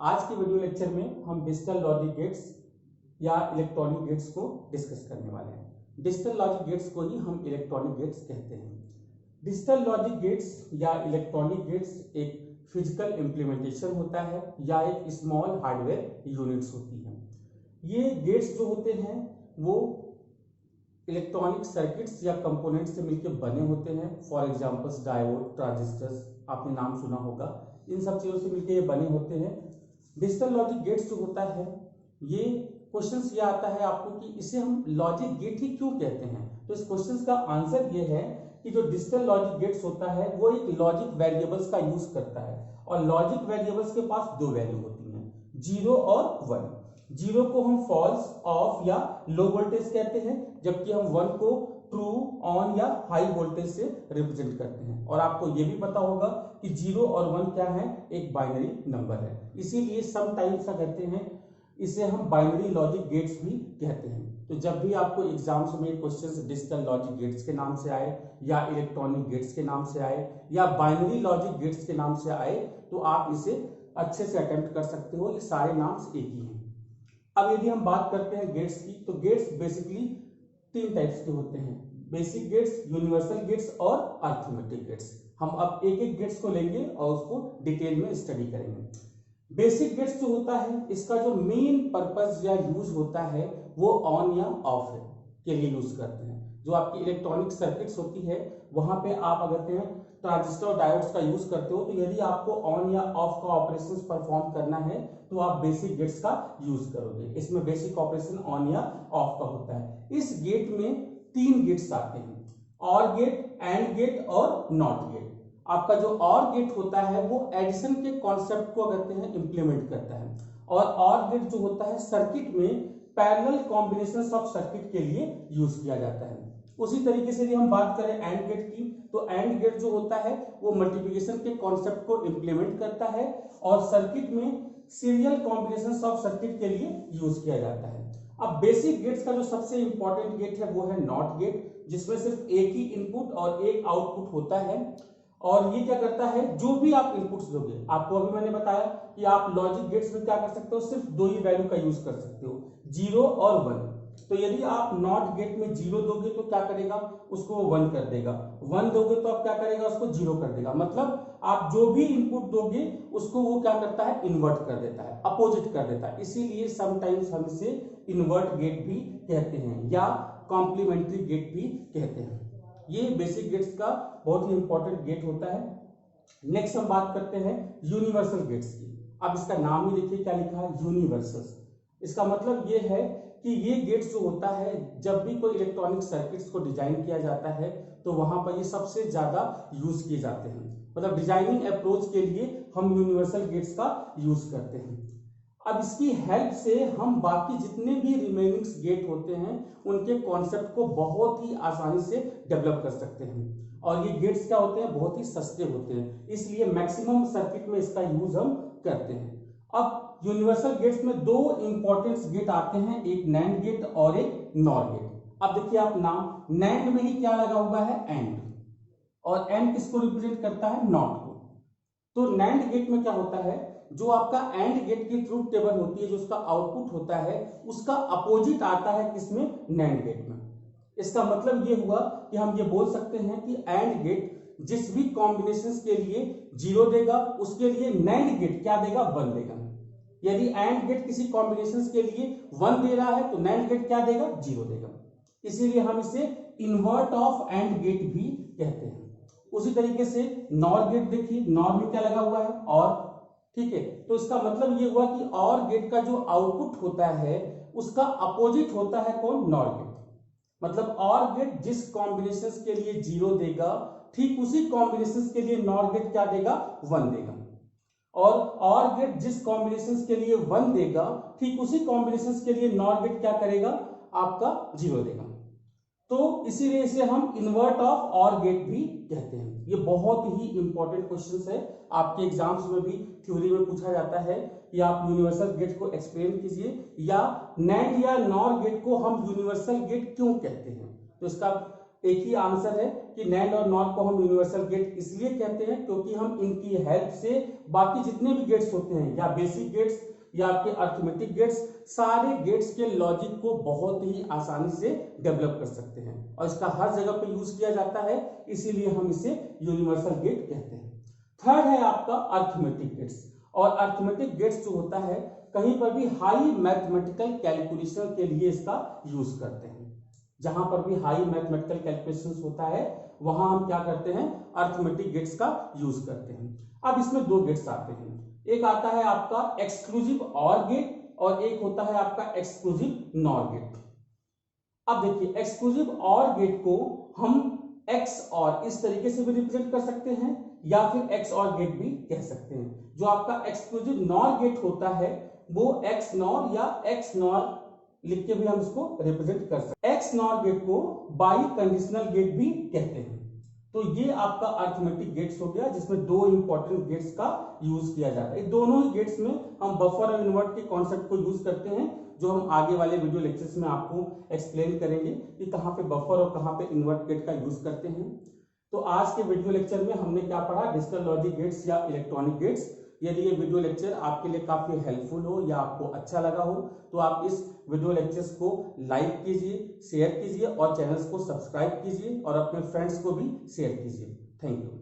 आज के video lecture में हम डिजिटल लॉजिक गेट्स या इलेक्ट्रॉनिक गेट्स को डिस्कस करने वाले हैं। डिजिटल लॉजिक गेट्स को ही हम इलेक्ट्रॉनिक गेट्स कहते हैं। डिजिटल लॉजिक गेट्स या इलेक्ट्रॉनिक गेट्स एक फिजिकल इम्प्लीमेंटेशन होता है या एक स्मॉल हार्डवेयर यूनिट्स होती हैं। ये गेट्स जो होते हैं वो इलेक्ट्रॉनिक सर्किट्स या कंपोनेंट से मिलकर बने होते हैं। फॉर एग्जांपल्स डायोड, ट्रांजिस्टर्स, आपने नाम सुना होगा, इन सब चीजों से मिलकर ये बने होते हैं। डिजिटल लॉजिक गेट्स जो होता है, ये क्वेश्चन ये आता है आपको कि इसे हम लॉजिक गेट ही क्यों कहते हैं। तो इस क्वेश्चन का आंसर ये है कि जो डिजिटल लॉजिक गेट्स होता है वो एक लॉजिक वेरिएबल्स का यूज करता है और लॉजिक वेरिएबल्स के पास दो वैल्यू होती हैं, 0 और 1। 0 को हम फॉल्स, ऑफ या लो वोल्टेज कहते हैं, जबकि हम 1 को ट्रू, ऑन या हाई वोल्टेज से रिप्रेजेंट करते हैं। और आपको यह भी पता होगा कि 0 और 1 क्या है, एक बाइनरी नंबर है, इसीलिए समटाइम्स कहते हैं इसे हम बाइनरी लॉजिक गेट्स भी कहते हैं। तो जब भी आपको एग्जाम्स में क्वेश्चंस डिजिटल लॉजिक गेट्स के नाम से आए या इलेक्ट्रॉनिक गेट्स के नाम से आए या बाइनरी लॉजिक गेट्स के नाम से आए तो आप इसे अच्छे से अटेम्प्ट कर सकते हो। ये सारे नाम एक ही हैं। अब यदि हम बात करते हैं गेट्स की, तो गेट्स बेसिकली 3 टाइप्स के होते हैं, बेसिक गेट्स, यूनिवर्सल गेट्स और अरिथमेटिक गेट्स। हम अब एक एक गेट्स को लेंगे और उसको डिटेल में स्टडी करेंगे। बेसिक गेट्स जो होता है, इसका जो मेन पर्पस या यूज होता है वो ऑन या ऑफ के लिए यूज करते हैं। जो आपकी इलेक्ट्रॉनिक सर्किट्स होती है वहां पे आप अगर ट्रांजिस्टर और डायोड्स का यूज करते हो, तो यदि आपको ऑन या ऑफ का ऑपरेशन परफॉर्म करना है तो आप बेसिक गेट्स का यूज करोगे। इसमें बेसिक ऑपरेशन ऑन या ऑफ का होता है। इस गेट में 3 गेट्स आते हैं, और गेट, एंड गेट और नॉट गेट। आपका जो और गेट होता है वो एडिशन के कॉन्सेप्ट को कहते हैं इम्प्लीमेंट करता है, और गेट जो होता है सर्किट में पैरेलल कॉम्बिनेशन ऑफ सर्किट के लिए यूज किया जाता है। उसी तरीके से यदि हम बात करें एंड गेट की, तो एंड गेट जो होता है वो मल्टीप्लिकेशन के कॉन्सेप्ट को इम्प्लीमेंट करता है और सर्किट में सीरियल कॉम्बिनेशन ऑफ सर्किट के लिए यूज किया जाता है। अब बेसिक गेट्स का जो सबसे इंपॉर्टेंट गेट है वो है नॉट गेट, जिसमें सिर्फ एक ही इनपुट और एक आउटपुट होता है। और ये क्या करता है, जो भी आप इनपुट्स दोगे, आपको अभी मैंने बताया कि आप लॉजिक गेट्स में क्या कर सकते हो, सिर्फ 2 ही वैल्यू का यूज कर सकते हो, 0 और 1। तो यदि आप नॉट गेट में 0 दोगे तो क्या करेगा, उसको वो 1 कर देगा, 1 दोगे तो आप क्या करेगा, उसको 0 कर देगा। मतलब आप जो भी इनपुट दोगे उसको वो क्या करता है, इन्वर्ट कर देता है, अपोजिट कर देता है। इसीलिए समटाइम्स हम इसे इन्वर्ट गेट भी कहते हैं या कॉम्प्लीमेंट्री गेट भी कहते हैं। ये बेसिक गेट्स का बहुत ही इंपॉर्टेंट गेट होता है। नेक्स्ट हम बात करते हैं यूनिवर्सल गेट्स की। अब इसका नाम ही देखिए क्या लिखा है, यूनिवर्सल। इसका मतलब ये है कि ये गेट्स जो होता है, जब भी कोई इलेक्ट्रॉनिक सर्किट्स को डिजाइन किया जाता है तो वहां पर ये सबसे ज्यादा यूज किए जाते हैं। मतलब डिजाइनिंग अप्रोच के लिए हम यूनिवर्सल गेट्स का यूज करते हैं। अब इसकी हेल्प से हम बाकी जितने भी रिमेनिंग गेट होते हैं उनके कॉन्सेप्ट को बहुत ही आसानी से डेवलप कर सकते हैं। और ये गेट्स क्या होते हैं, बहुत ही सस्ते होते हैं, इसलिए मैक्सिमम सर्किट में इसका यूज हम करते हैं। अब यूनिवर्सल गेट्स में 2 इंपॉर्टेंट गेट आते हैं, एक नैंड गेट और एक नॉर गेट। अब देखिए आप नाम, नैंड में ही क्या लगा हुआ है, एंड, और एंड किसको रिप्रेजेंट करता है, नॉट को। तो नैंड गेट में क्या होता है, जो आपका एंड गेट की ट्रूथ टेबल होती है, जो उसका आउटपुट होता है, उसका अपोजिट आता है किसमें, नैंड गेट में। इसका मतलब ये हुआ कि हम ये बोल सकते हैं कि एंड गेट जिस भी कॉम्बिनेशन के लिए 0 देगा, उसके लिए नैंड गेट क्या देगा, 1 देगा। यदि एंड गेट किसी कॉम्बिनेशन के लिए 1 दे रहा है तो नैंड गेट क्या देगा, 0 देगा। इसीलिए हम इसे इन्वर्ट ऑफ एंड गेट भी कहते हैं। उसी तरीके से नॉर गेट देखिए, नॉर में क्या लगा हुआ है, और, ठीक है। तो इसका मतलब ये हुआ कि और गेट का जो आउटपुट होता है उसका अपोजिट होता है कौन, नॉर गेट। मतलब और गेट जिस कॉम्बिनेशन के लिए 0 देगा, ठीक उसी कॉम्बिनेशन के लिए नॉर गेट क्या देगा, 1 देगा। और गेट जिस कॉम्बिनेशन के लिए 1 देगा, ठीक उसी कॉम्बिनेशन के लिए नॉर गेट क्या करेगा, आपका 0 देगा। तो इसीलिए इसे हम इन्वर्ट ऑफ और गेट भी कहते हैं। ये बहुत ही इंपॉर्टेंट क्वेश्चन है, आपके एग्जाम्स में भी थ्योरी में पूछा जाता है कि आप यूनिवर्सल गेट को एक्सप्लेन कीजिए, या नैंड या नॉर गेट को हम यूनिवर्सल गेट क्यों कहते हैं। तो इसका एक ही आंसर है कि NAND और NOR को हम यूनिवर्सल गेट इसलिए कहते हैं क्योंकि हम इनकी हेल्प से बाकी जितने भी गेट्स होते हैं या बेसिक गेट्स या आपके अर्थमेटिक गेट्स, सारे गेट्स के लॉजिक को बहुत ही आसानी से डेवलप कर सकते हैं और इसका हर जगह पे यूज किया जाता है, इसीलिए हम इसे यूनिवर्सल गेट कहते हैं। थर्ड है आपका अर्थमेटिक गेट्स, और अर्थमेटिक गेट्स जो होता है कहीं पर भी हाई मैथमेटिकल कैलकुलेशन के लिए इसका यूज करते हैं। जहां पर भी हाई मैथमेटिकल कैलकुलेशन होता है वहां हम क्या करते हैं, अर्थमेटिक गेट्स का यूज करते हैं। अब इसमें दो गेट्स आते हैं, एक आता है आपका एक्सक्लूसिव ऑर गेट और एक होता है आपका एक्सक्लूसिव नॉर गेट। अब देखिए एक्सक्लूसिव ऑर गेट को हम एक्स और इस तरीके से भी रिप्रेजेंट कर सकते हैं या फिर एक्स और गेट भी कह सकते हैं। जो आपका एक्सक्लूसिव नॉर गेट होता है वो एक्स नॉर या एक्स नॉर लिख के भी हम इसको रिप्रेजेंट कर सकते हैं। एक्स नॉर गेट को बाई कंडीशनल गेट भी कहते हैं। तो ये आपका अर्थमेटिक गेट्स हो गया जिसमें दो इंपॉर्टेंट गेट्स का यूज किया जाता है। दोनों ही गेट्स में हम बफर और इन्वर्ट के कॉन्सेप्ट को यूज करते हैं, जो हम आगे वाले वीडियो लेक्चर्स में आपको एक्सप्लेन करेंगे कि कहाँ पे बफर और कहाँ पे इन्वर्ट गेट का यूज करते हैं। तो आज के वीडियो लेक्चर में हमने क्या पढ़ा, डिजिटल लॉजिक गेट्स या इलेक्ट्रॉनिक गेट्स। यदि ये वीडियो लेक्चर आपके लिए काफी हेल्पफुल हो या आपको अच्छा लगा हो तो आप इस वीडियो लेक्चर्स को लाइक कीजिए, शेयर कीजिए और चैनल्स को सब्सक्राइब कीजिए और अपने फ्रेंड्स को भी शेयर कीजिए। Thank you.